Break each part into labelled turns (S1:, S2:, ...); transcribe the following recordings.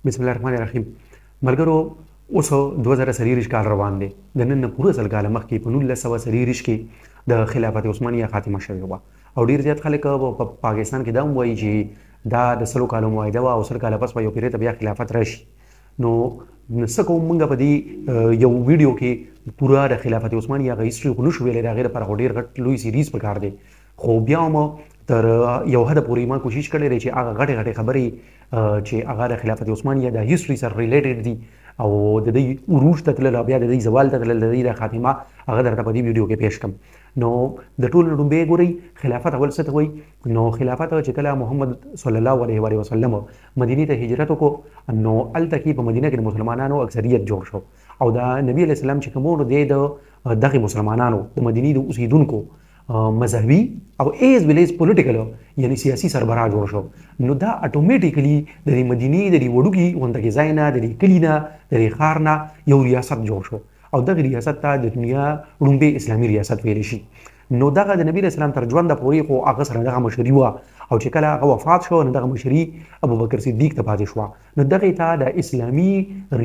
S1: بسم الله الرحمن الرحیم. ملګرو، اوس 2023 کال روان دی. د نن نه پوره سل کاله مخکې په 1923 کې د خلافت عثمانیه خاتمه شوې وه او ډېر زیات خلک په پاکستان کې دا هم وایي چې دا د سلو کالو معاهده وه او سل کاله پس به یو پیرې ته بیا خلافت راشي. نو څه کوم موږ په دې یو ویډیو کې پوره د خلافت عثمانیه هغه هسټري خو نشو ویلی، د هغې دپاره خو ډېر غټ لوی سیریز پکار دی، خو بیا هم تر یو حده پورې ما کوشش کړی دی چې هغه غټې غټې خبرې چې هغه د خلافت عثمانیه د هسټري سره ریلیټډ دي او د دې عروج ته تلل او بیا د دې زوال ته تلل، د دې د خاتمه هغه درته په دې ویډیو کې پیش کړم. نو د ټولو نه لومړی ګورئ خلافت اول څه ته وایي. نو خلافت چې کله محمد صلی الله علیه وسلم مدینې ته هجرت وکړو نو هلته کې په مدینه کې د مسلمانانو اکثریت جوړ شو او د نبي علیه السلام چې کوم دی د دغې مسلمانانو د مدینې د اوسیدونکو مذهبي او ایز ویل ایز پولیټیکل یعنی سیاسي سربراہ جوړ شو. نو دا اټومیټیکلی د دې مدینې د دې وړوکي غونډه ځای نه، د دې کلي نه، د دې ښار نه یو ریاست جوړ شو او دغه ریاست ته د دنیا لومړی اسلامي ریاست ویلی شي. نو دغه د نبي اسلام تر ژونده پورې خو هغه سره دغه مشري وه او چې کله هغه وفات شو نو دغه مشري ابوبکر صدیق ته پاتې شوه. نو دغې ته د اسلامي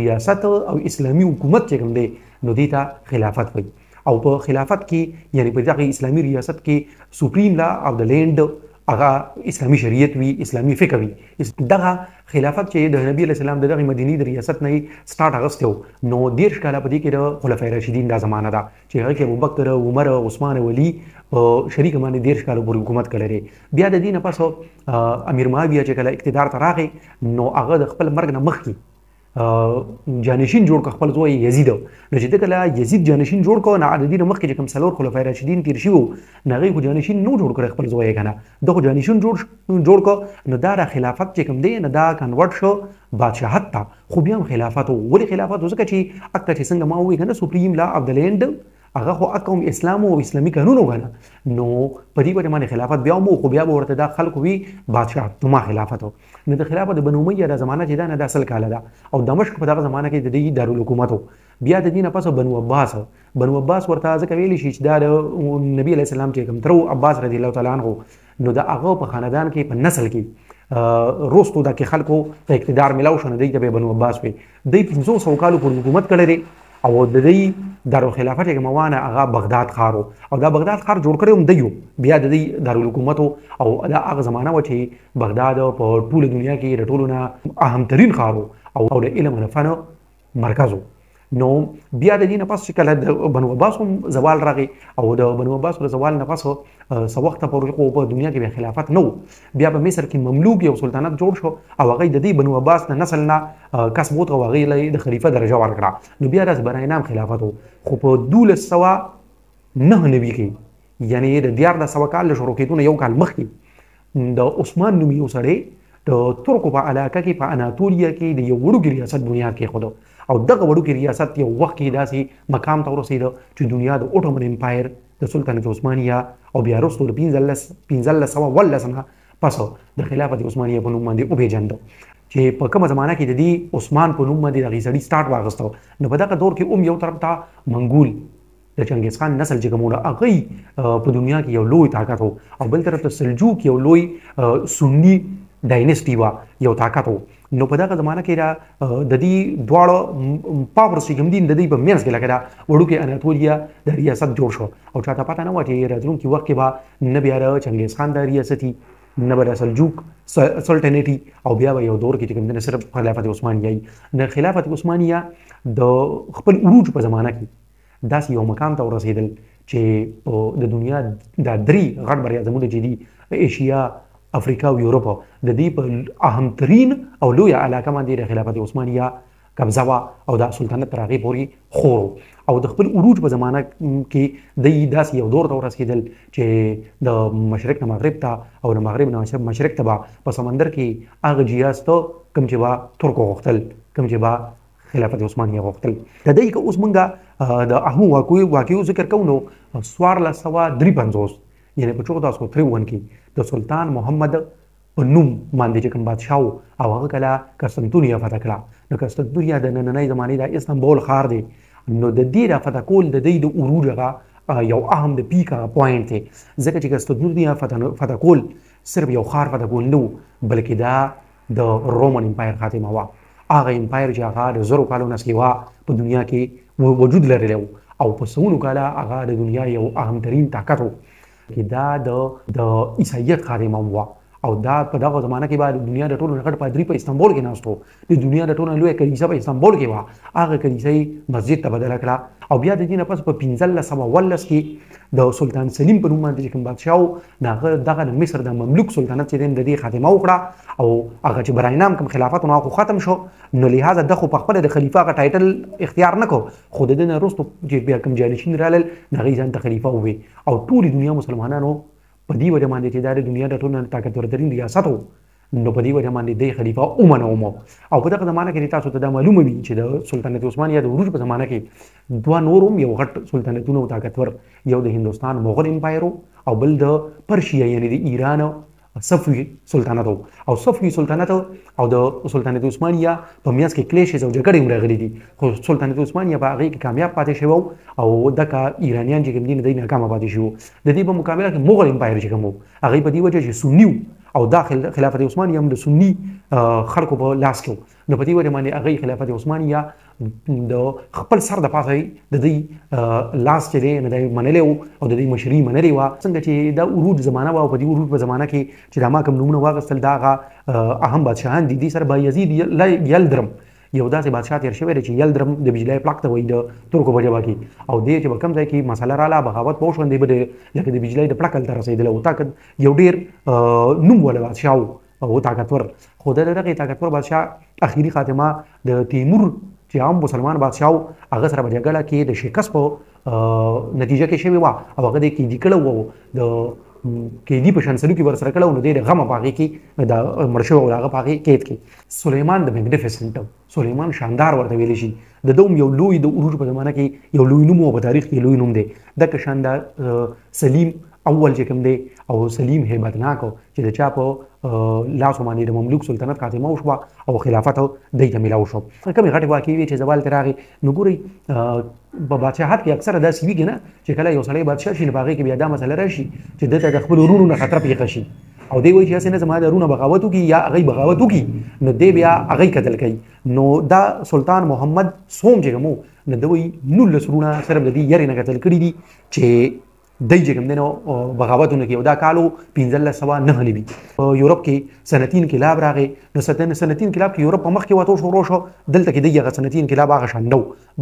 S1: ریاست او اسلامي حکومت چې کوم دی نو دې ته خلافت وایي. او په خلافت کې یعنی په دغه اسلامي ریاست کې سپریم لا اف د لینډ هغه اسلامي شریعت وي، اسلامي فقه وي. دغه خلافت چې د نبی علیه السلام دغه مدینې د ریاست نه سټارټ اغوستی و نو 13 کاله په دې کې د خلفای راشدین دا زمانه ده چې هغه کې ابوبکر، عمر، عثمان، ولی شریک باندې 13 کاله پورې حکومت کړی. بیا د دې نه پس امیر معاویه چې کله اقتدار ته راغی نو هغه د خپل مرګ نه مخکې جانشین جوړ کړ خپل زوی یزید. نو چې کله یزید جانشین جوړ کړ نو د دې نه مخکې چې کوم څلور خلفای راشدین تیر شوي وو نو هغوی خو جانشین نو جوړ کړی خپل زوی یې که نه، ده خو جانشین جوړ کړ. نو دا د خلافت چې کوم دی نو دا کنورټ شو بادشاهت ته، خو بیا هم خلافت و. ولې خلافت و؟ ځکه چې اکته چې څنګه ما ووایي که نه سپریم لا اف د لینډ هغه خو اکه هم اسلام او اسلامي قانون وګڼه. نو په دې وجه باندې خلافت بیا هم خو بیا به ورته دا خلکو وي بادشاهت نما خلافت و. نو د خلافت د بنو امیه دا زمانه چې دا نه دا سل کاله ده او دمشق په دغه زمانه کې د دې دارالحکومت و. بیا د دې نه پس بنو عباس ورته ځکه ویلی شي چې دا د نبي علیه السلام چې کوم ترو عباس رضی الله تعالی عنه نو د هغه په خاندان کې په نسل کې روستو دا کې خلکو ته اقتدار ملاو شو نو دوی ته بنو عباس وي. دوی 500 کالو پورې حکومت کړی دی او د دې دارالخلافت چې موانه هغه بغداد ښار او دا بغداد ښار جوړ کړی هم دی. بیا د دې دارالحکومت او دا هغه زمانه وه چې بغداد په ټوله دنیا کې د ټولو نه اهمترین ښار او د علم او فن مرکز و. نو بیا د دې نه پس چې کله د بنو عباس هم زوال راغی او د بنو عباس د زوال نه پس څه وخته پورې خو په دنیا کې بیا خلافت نه و. بیا په مصر کې مملوک یو سلطنت جوړ شو او هغوی د دې بنو عباس د نسل نه کسب وکړه او هغوی له د خلیفه درجه ورکړه. نو بیا داسې برای نام خلافت و. خو په 1209 کې یعنی د 1400 کال له شروع کېدو نه یو کال مخکې د عثمان نومي یو سړی د ترکو په علاقه کې په اناتولیا کې د یو وړوکي ریاست بنیاد کېښوده او دغه وړوکي ریاست یو وخت کې داسې مقام ته ورسېده چې دنیا د اوټومن امپایر د سلطنت عثمانیه او بیا وروستو د 1514 نه پس د خلافت عثمانیه په نوم باندې وپېژنده چې په کومه زمانه کې د دې عثمان په نوم باندې دغې سړي سټارټ واخیسته. نو په دغه دور کې هم یو طرف ته منګول د چنګیز خان نسل چې کوم وو هغوی په دنیا کې یو لوی طاقت و او بل طرف ته سلجوق یو لوی سني ډاینسټي وه، یو طاقت و. نو په دغه زمانه کې د دې دواړه پاورز چې کوم دي د دوی په منځ کې لکه دا وړوکی اناتولیا د ریاست جوړ شو او چاته پته نه وه چې راتلونکي وخت کې به نه بیا د چنګیز خان د ریاستي نه به د سلجوق سلطنټي او بیا به یو دور کې چې کوم دی نه صرف خلافت عثمانیه وي. د خلافت عثمانیه د خپل عروج په زمانه کې داسې یو مقام ته ورسېدل چې د دنیا دا درې غټ براعظمونه چې دي ایشیا، افریقا او یورپ د دې په اهمترین او لویه علاقه باندې د خلافت عثمانیه قبضه وه او دا سلطنت تر هغې پورې خور او د خپل عروج په زمانه کې دوی داسې یو دور ته ورسېدل چې د مشرق نه مغرب ته او د مغرب نه مشرق ته به په سمندر کې هغه جیاز ته کوم چې به ترکو غوښتل، کوم چې به خلافت عثمانیه غوښتل. د دوی که اوس موږ د هغو واقعو ذکر کوو نو 1453 یعنی په 1453 کې د سلطان محمد په نوم باندې چې کوم بادشاه و او هغه کله قسطنطنیه فتح کړه. نو قسطنطنیه د نننۍ زمانې د استانبول ښار دی. نو د دې د فتح کول د دوی د عروج هغه یو اهم د پیک هغه پوینټ دی ځکه چې قسطنطنیه فتح کول صرف یو ښار فتح کول نه و بلکې دا د رومن امپایر خاتمه وه هغه امپایر چې هغه د زرو کالو نه سیوا په دنیا کې وجود لرلی او په سونو کاله هغه د دنیا یو اهمترین طاقت و چې دا د عیسایت خادم هم وه او دا په دغه زمانه کې بعد دنیا د ټولو غټ پادری په استانبول کې ناستو د دنیا د ټولو لوی کلیسا په استانبول کې و هغه کلیسا مسجد ته بدله کړه او بیا د دې نه پس په 1519 کې د سلطان سلیم په نوم باندې کوم بادشاه ناغه دغه مصر د مملوک سلطنت چې د دې خاتمه وکړه او هغه چې برای نام کوم خلافت نو ختم شو نو لہذا دغه په خپل د خلیفہ غ ټایټل اختیار نکو خود د نه رستو چې بیا کوم جانشین رالل نغې ځان ته خلیفہ وي او ټول دنیا مسلمانانو په دې وجه باندې چې د دنیا د ټولو طاقتور ترين ریاست وو نو په دې وجه باندې د خلیفہ اومنو او په دغه زمانه کې تاسو ته دا معلومه وي چې د سلطنت عثمانیه د عروج په زمانه کې دوه نورم یو غټ سلطنتونو طاقتور یو د هندوستان مغل امپایر او بل د پرشیا یعنی د ایران صفوي سلطنت او صفوي سلطنت او د سلطنت عثمانیه په میاس کې کلیشز او جګړې راغلي دي خو سلطنت عثمانیه په هغه کې کامیاب پاتې شو او دغه ایرانیان چې کوم دي نه ناکام پاتې شو د دې په مقابله کې مغل امپایر چې کوم هغه په دې وجه چې سنیو او داخل خلافت عثمانیه هم د سنی خلکو په لاس کې نو په دې وجه باندې هغه خلافت عثمانیه د خپل سر د پاسه د دې لاس چې دی نه دی منلی او د دې مشري منلې وه څنګه چې دا عروج زمانه وه او په دې عروج په زمانه کې چې دا ما کوم نومونه واخیستل دا هغه اهم بادشاهان دي دې سره بایزید یلدرم یو داسې بادشاه تیر شوی دی چې یلدرم د بجلی پلاک ته وایي د ترکو په ژبه کې او دې چې به کوم ځای کې مسله راله بغاوت به وشو دی به لکه د بجلی د پلاک هلته رسېدلی او طاقت یو ډېر نوم وله بادشاه او طاقتور خو د دغې طاقتور بادشاه اخري خاتمه د تیمور چې عام مسلمان بادشاه هغه سره په جګړه کې د شکست په نتیجه کې شوې وه او هغه د قیدي کړی وو د قیدي په شانسلو کې ورسره کړی نو د غمه په هغې کې د مړ شوی او د هغه په هغې قید کې سلیمان د میګنیفیسنټ سلیمان شاندار ورته ویلی شي د دوم یو لوی د عروج په زمانه کې یو لوی نوم او په تاریخ کې لوی نوم دی دغه شاندار سلیم اول چې کوم دی او سلیم هیبتناک چې د چا په لاسو باندې د مملوک سلطنت خاتمه وشوه او خلافت دوی ته میلاو شو کومې غټې واقعې وې چې زوال ترې راغی نو ګورئ په بادشاهت کې اکثره داسې ویږي نه چې کله یو سړی بادشاه شي نو په هغې کې بیا دا مسله راشي چې دته د خپلو وروڼو نه خطره پیښه شي او دی وایي چې هسې نه زما د وروڼه بغاوت وکړي یا هغوی بغاوت وکړي نو دی بیا هغوی قتل کوي نو دا سلطان محمد سوم چې کوم نو ده وایي 19 وروڼه صرف د دې یارې نه قتل کړي دي چې دی چې کوم دی نو بغاوتونه کوي او دا کال 1509 وي په یورپ کې صنعتي انقلاب راغی نو صنعتي انقلاب کې یورپ په مخ کې وتو شروع شو دلته کې دی هغه صنعتي انقلاب هغه شان نو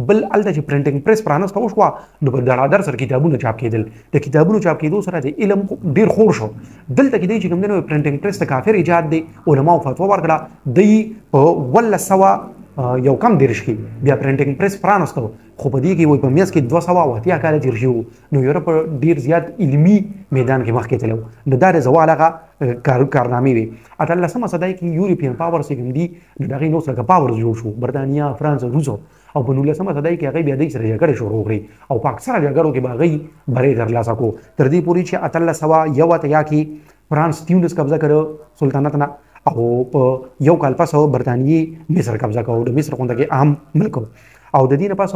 S1: بل هلته چې پرنټینګ پریس پرانسته وشوه نو په دړادر سره کتابونه چاپ کېدل د کتابونو چاپ کېدو سره د علم ډېر خور شو دلته کې دی چې کوم دی نو پرنټینګ پریس د کافر ایجاد دی علماو فتوا ورکړه دی په 1900 یو کم دیرش کې بیا پرنټینګ پریس پرانسته خو په دې کې وایي په میاس کې 280 کاله تېر شوي نو یورپ ډېر زیات علمي میدان کې مخکې تللی نو دا د زوال هغه کارنامې وې 18مه صدۍ کې یورپین پاورز چې کوم دي نو د هغې نو سره پاورز جوړ شو برطانیا فرانس روس او په 19مه صدۍ کې هغوی بیا دوی سره جګړې شروع کړې او په اکثره جګړو کې به هغوی بری ترلاسه کړو تر دې پورې چې 1801 کې فرانس تیونس قبضه کړه سلطنت نه او په یو کال پس برطانیې مصر قبضه کړو د مصر غونډه کې اهم ملک او د دې نه پس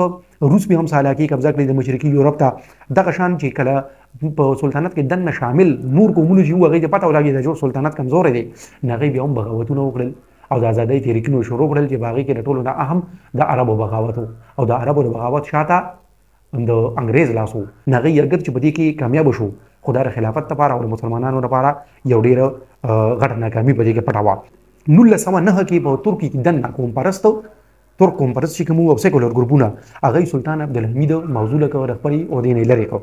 S1: روس به هم سالاکي قبضه کړې د مشرقي یورپ ته دغه شان چې کله په سلطنت کې دننه شامل نور قومونه چې وو هغوی ته پته ولګېده چې سلطنت کمزوری دی نو هغوی بیا هم بغاوتونه وکړل او د ازادۍ تحریکونه شروع کړل چې په هغې کې د ټولو نه اهم د عربو بغاوت او د عربو د بغاوت شاته د انګریز لاس و نو هغوی اګر چې په دې کې کامیابه شو خو دا د خلافت لپاره او د مسلمانانو لپاره یو ډېره غټه ناکامي په دې کې پټه وه 1909 کې په ترکي کې دننه قوم پرست ترک قوم پرست چې کوم او سیکولر ګروپونه هغوی سلطان عبدالحمید موضوع کړه د خپلې عهدې نه لرې کړ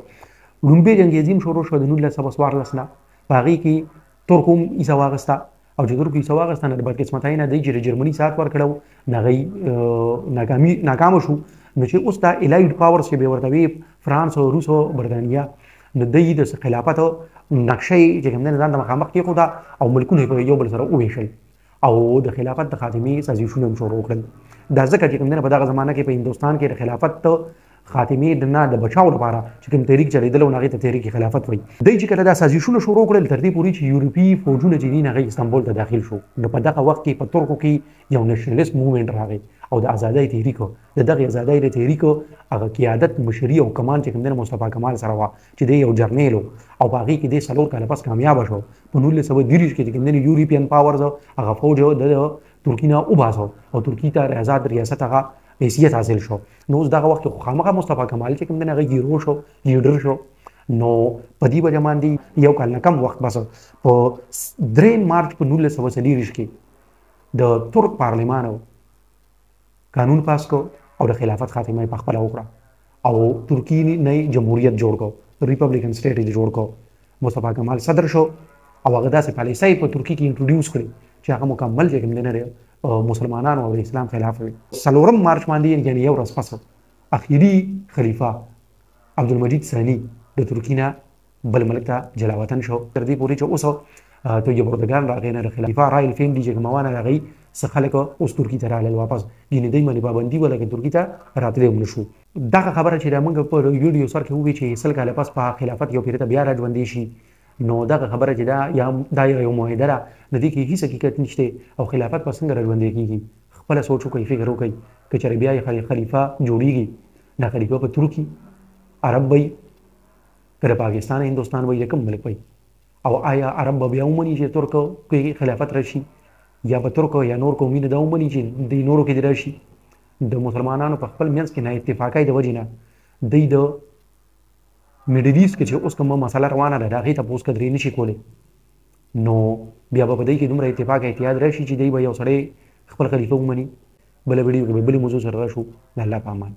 S1: لومبۍ جنګ عظیم شروع شو د 1914 نه په هغې کې ترک هم حصه واخیسته او چې ترکو حصه واخیسته نو د بدقسمتۍ نه دی چې د جرمني سات ورکړه نو هغوی ناکامه شو نو چې اوس دا الایډ پاورز چې به ورته وي فرانس روس او برطانیه نو دوی د خلافت نقشه چې کوم دی ځان ته مخامخ کېښوده او ملکونه یې په یو بل سره وویشل او د خلافت د خاتمې سازشونه هم شروع کړل دا ځکه چې کوم دی په دغه زمانه کې په هندوستان کې د خلافت خاتمې د نه د بچاو لپاره چې کوم تحریک چلېدلی و نو هغې ته تحریک خلافت وایي دوی چې کله دا سازشونه شروع کړل تر دې پورې چې یورپي فوجونه چې دي هغوی استانبول ته داخل شو نو په دغه وخت کې په ترکو کې یو نشنلیست موومنټ راغی او د ازادۍ تحریک د دغې ازادۍ د تحریک هغه قیادت مشري او کمان چې کوم دی مصطفی کمال سره وه چې دی یو جرنیل او په هغې کې دی 4 کاله پس کامیابه شو په 1930 کې چې کوم دی یورپین پاورز هغه فوج د ترکی نه وباسو او ترکی ته آزاد ریاست هغه حیثیت حاصل شو. نو اوس دغه وخت کې خامخا مصطفی کمال چې کوم دی هغه هیرو شو، لیډر شو. نو په دې وجه باندې یو کال نه کم وخت بس په 3 مارچ په 1940 کې د ترک پارلمان قانون پاس کو او د خلافت خاتمه په خپل وکړه او ترکی نه جمهوریت جوړ کو، ریپبلیکن سټیټ یې جوړ کو. مصطفی کمال صدر شو او هغه داسې پالیسۍ په ترکی کې انټروډیوس کړي چې هغه مکمل چې کوم دی نه مسلمانانو او اسلام خلاف وي. 4 مارچ باندې یعنی یو ورځ پس اخیری خلیفہ عبدالمجید ثانی د ترکی نه بل ملک ته جلاوطن شو. تر دې پورې چې اوس تو یبردگان راغی نه خلیفہ رایل فیم دی چې کومه راغی څه خلک اوس ترکی ته راغلل واپس ګینې دی باندې پابندي ولکه ترکی ته راتللی هم نشو. دغه خبره چې موږ په ویډیو سره کې وویل چې سل کاله پس په خلافت یو پیرته بیا راژوندې شي، نو دغه خبره چې دا یو معاهده ده، د دې کې هیڅ حقیقت نشته او خلافت په څنګه راژوندې کیږي. خپل سوچ وکړئ، فکر وکړئ که چېرې بیا یې خلیفہ جوړیږي، دا خلیفہ په ترکی عرب وي که د پاکستان هندوستان وي، د کوم ملک وي؟ او آیا عرب به بیا ومني چې ترکو کې خلافت راشي، یا به ترکو یا نور قومونه دا ومني چې د نورو کې راشي؟ د مسلمانانو په خپل منځ کې نه اتفاقۍ د وجې نه دوی د میډل ایسټ کې چې اوس کومه مسله روانه ده د هغې ته په اوس قدرې نشي کولی، نو بیا به په دوی کې دومره اتفاق احتیاط راشي چې دوی به یو سړی خپل خلیفه ومني. بله ویډیو کې به بلې موضوع سره راشو. د الله په امان.